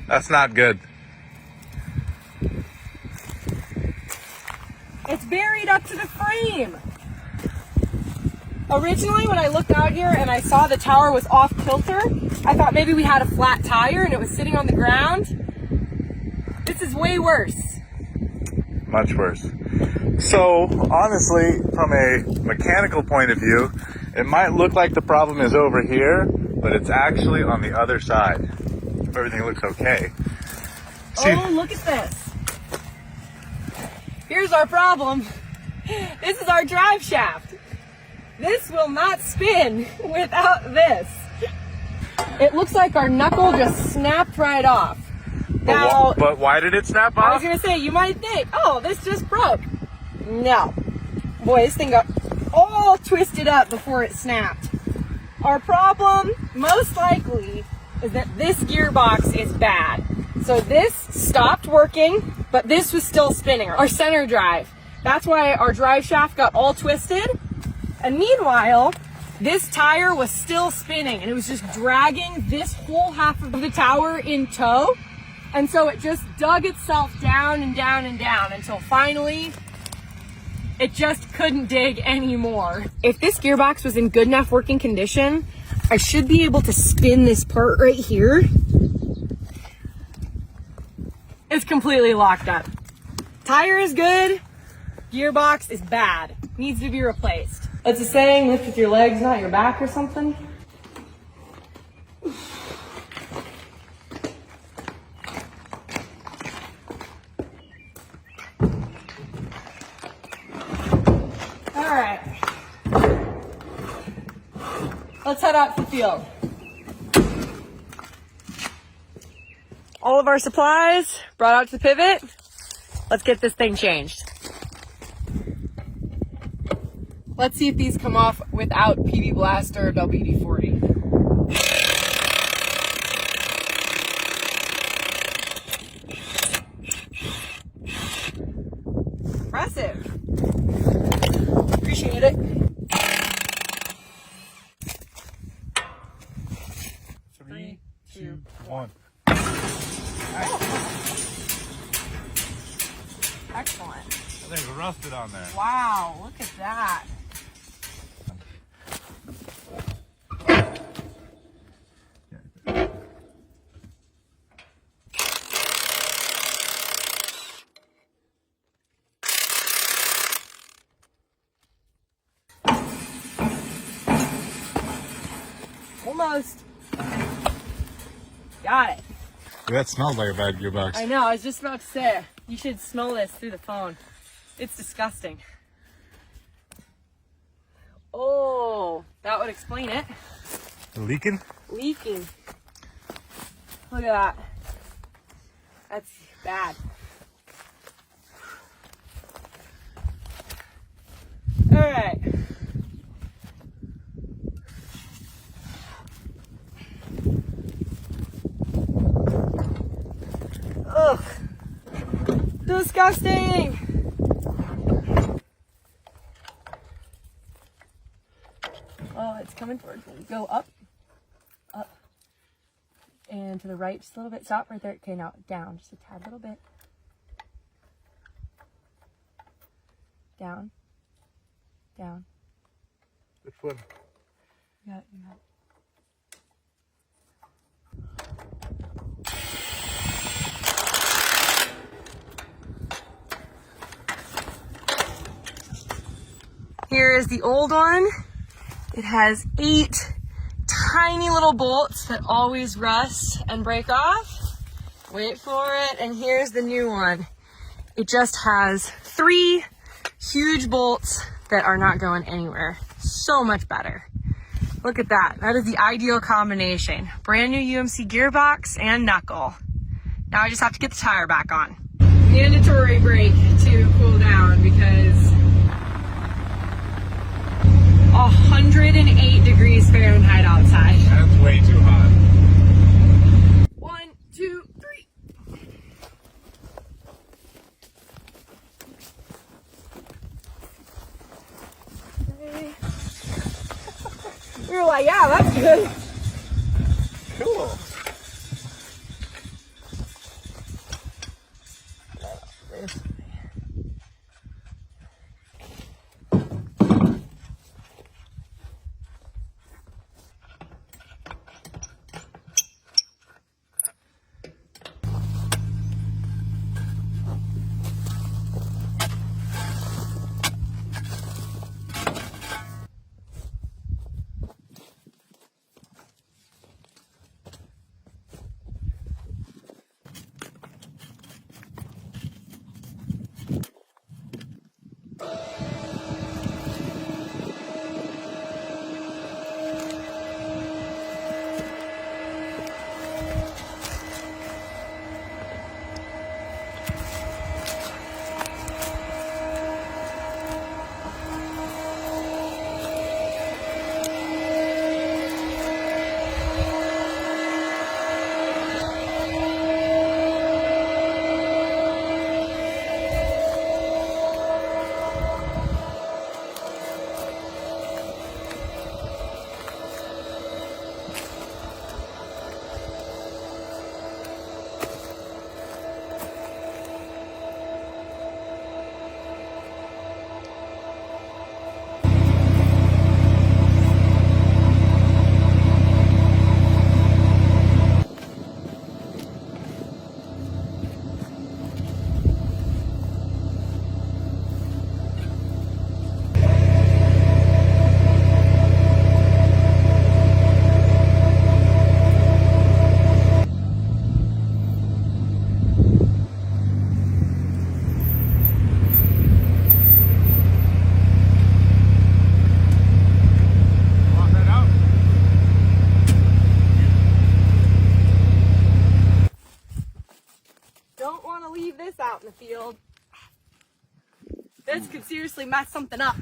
That's not good. It's buried up to the frame. Originally, when I looked out here and I saw the tower was off kilter, I thought maybe we had a flat tire and it was sitting on the ground. This is way worse. Much worse. So, honestly, from a mechanical point of view, it might look like the problem is over here, but it's actually on the other side. If everything looks okay. See, oh, look at this. Here's our problem. This is our drive shaft. This will not spin without this. It looks like our knuckle just snapped right off. Now, but why did it snap off? I was gonna say, you might think, oh, this just broke. No. Boy, this thing got all twisted up before it snapped. Our problem, most likely, is that this gearbox is bad. So this stopped working, but this was still spinning. Our center drive. That's why our drive shaft got all twisted. And meanwhile, this tire was still spinning and it was just dragging this whole half of the tower in tow. And so it just dug itself down and down and down until finally it just couldn't dig anymore. If this gearbox was in good enough working condition, I should be able to spin this part right here. It's completely locked up. Tire is good, gearbox is bad, needs to be replaced. It's a saying, lift with your legs, not your back or something. All right. Let's head out to the field. All of our supplies brought out to the pivot. Let's get this thing changed. Let's see if these come off without PB Blaster or WD-40. Impressive. Appreciate it. 3, 2, 1. Excellent. I think it rusted on there. Wow, look at that. Almost. Got it. That smells like a bad gearbox. I know, I was just about to say, you should smell this through the phone. It's disgusting. Oh, that would explain it. Leaking? Leaking. Look at that. That's bad. All right. Ugh. Disgusting. Oh, it's coming towards me. Go up, up, and to the right just a little bit. Stop right there. Okay, now down just a tad little bit. Down, down. Which one? You got it, you got it. Here is the old one. It has 8 tiny little bolts that always rust and break off. Wait for it. And here's the new one. It just has 3 huge bolts that are not going anywhere. So much better. Look at that. That is the ideal combination. Brand new UMC gearbox and knuckle. Now I just have to get the tire back on. Mandatory break to cool down because 108 degrees Fahrenheit outside. That's way too hot. 1, 2, 3. Okay. We were like, yeah, that's good. Cool. this way. Don't want to leave this out in the field. This could seriously mess something up.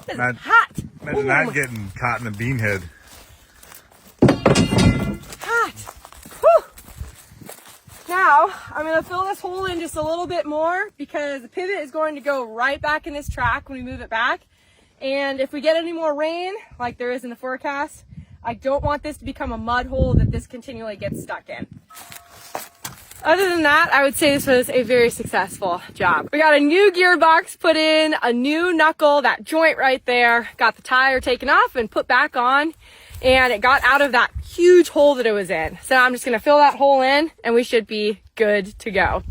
This is hot. Imagine not getting caught in the bean head. Hot. Whew. Now, I'm going to fill this hole in just a little bit more because the pivot is going to go right back in this track when we move it back. And if we get any more rain, like there is in the forecast, I don't want this to become a mud hole that this continually gets stuck in. Other than that, I would say this was a very successful job. We got a new gearbox put in, a new knuckle, that joint right there, got the tire taken off and put back on, and it got out of that huge hole that it was in. So I'm just gonna fill that hole in and we should be good to go.